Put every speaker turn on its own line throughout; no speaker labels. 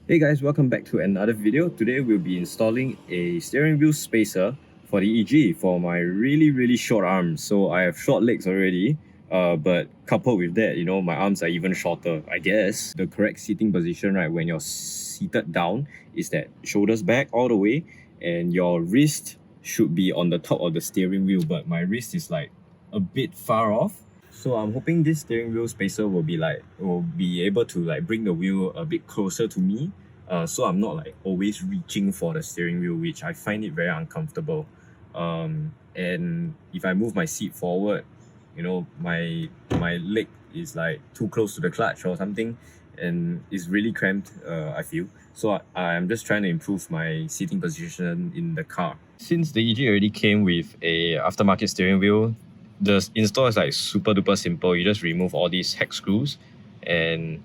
Hey guys, welcome back to another video. Today we'll be installing a steering wheel spacer for the EG for my really short arms. So I have short legs already, but coupled with that, my arms are even shorter, I guess. The correct seating position, right, when you're seated down is that shoulders back all the way and your wrist should be on the top of the steering wheel, but my wrist is like a bit far off. So I'm hoping this steering wheel spacer will be able to like bring the wheel a bit closer to me, so I'm not like always reaching for the steering wheel, which I find it very uncomfortable. And if I move my seat forward, my leg is like too close to the clutch or something, and it's really cramped. I feel so. I'm just trying to improve my seating position in the car. Since the EG already came with a aftermarket steering wheel, the install is like super duper simple. You just remove all these hex screws and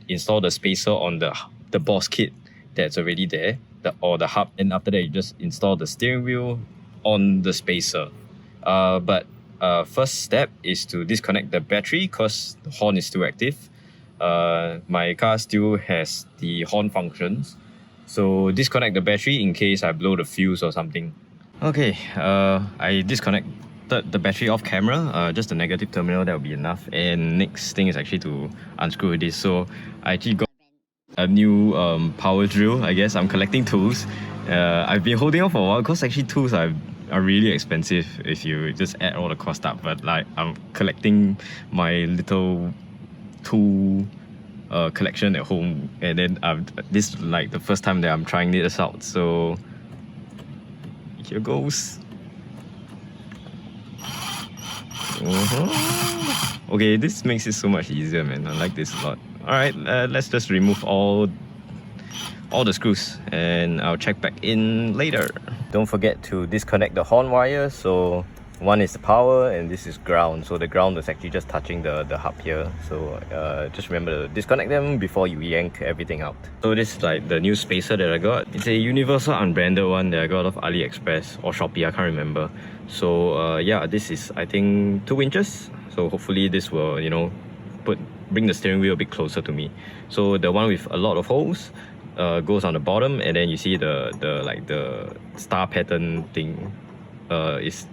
install the spacer on the boss kit that's already there, the hub, and after that you just install the steering wheel on the spacer. But first step is to disconnect the battery because the horn is still active. My car still has the horn functions, so disconnect the battery in case I blow the fuse or something. Okay, I disconnected the battery off camera, just the negative terminal, that will be enough. And next thing is actually to unscrew this. So I actually got a new power drill. I guess I'm collecting tools. I've been holding on for a while because actually tools are really expensive if you just add all the cost up, but like I'm collecting my little tool collection at home, and then this is like the first time that I'm trying this out, so here goes. Okay, this makes it so much easier, man. I like this a lot. Alright, let's just remove all the screws and I'll check back in later. Don't forget to disconnect the horn wire. So one is the power and this is ground. So the ground is actually just touching the hub here. So just remember to disconnect them before you yank everything out. So this is like the new spacer that I got. It's a universal unbranded one that I got off AliExpress or Shopee, I can't remember. So yeah, this is I think 2 inches. So hopefully this will, bring the steering wheel a bit closer to me. So the one with a lot of holes goes on the bottom, and then you see the star pattern thing is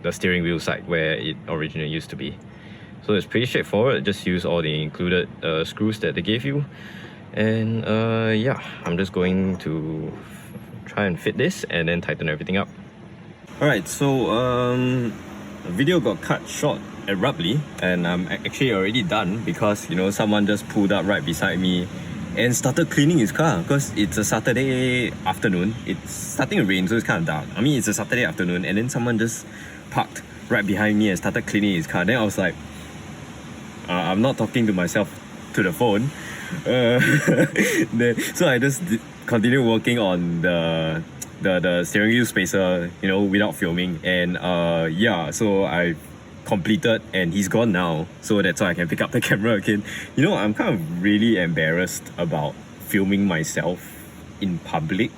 the steering wheel side where it originally used to be. So it's pretty straightforward. Just use all the included screws that they gave you, and yeah, I'm just going to try and fit this and then tighten everything up. Alright, so the video got cut short abruptly, and I'm actually already done because someone just pulled up right beside me and started cleaning his car because it's a Saturday afternoon. It's starting to rain, so it's kind of dark. I mean, it's a Saturday afternoon, and then someone just parked right behind me and started cleaning his car. Then I was like, I'm not talking to myself to the phone. So I just continued working on the steering wheel spacer, without filming. And yeah, so I completed and he's gone now, so that's why I can pick up the camera again. I'm kind of really embarrassed about filming myself in public,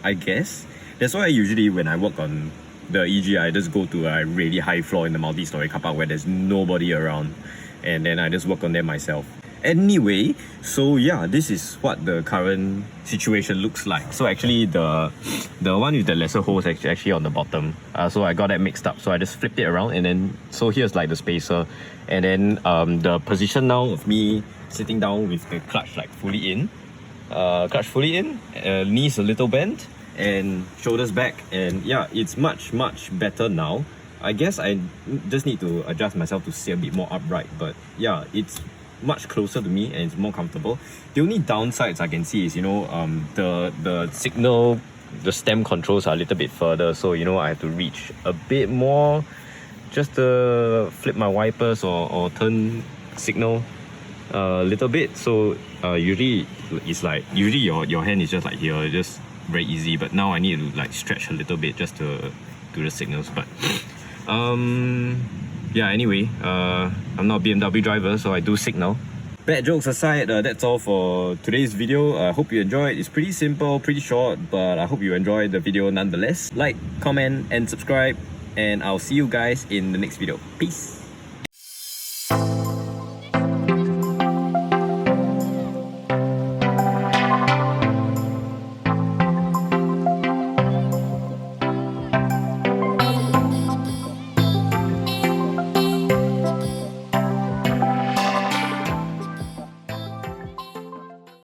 I guess. That's why usually when I work on the EG, I just go to a really high floor in the multi-story car park where there's nobody around, and then I just work on them myself. Anyway, so yeah, this is what the current situation looks like. So actually the one with the lesser holes is actually on the bottom, so I got that mixed up, so I just flipped it around, and then so here's like the spacer, and then the position now of me sitting down with the clutch like fully in, knees a little bent and shoulders back, and yeah, it's much better now. I guess I just need to adjust myself to sit a bit more upright, but yeah, it's much closer to me and it's more comfortable. The only downsides I can see is the signal, the stem controls are a little bit further, so I have to reach a bit more just to flip my wipers or turn signal a little bit. So usually it's like your hand is just like here, just very easy, but now I need to like stretch a little bit just to do the signals. But yeah, anyway, I'm not a BMW driver, so I do signal. Bad jokes aside, that's all for today's video. I hope you enjoyed. It's pretty simple, pretty short, but I hope you enjoyed the video nonetheless. Like, comment, and subscribe, and I'll see you guys in the next video. Peace!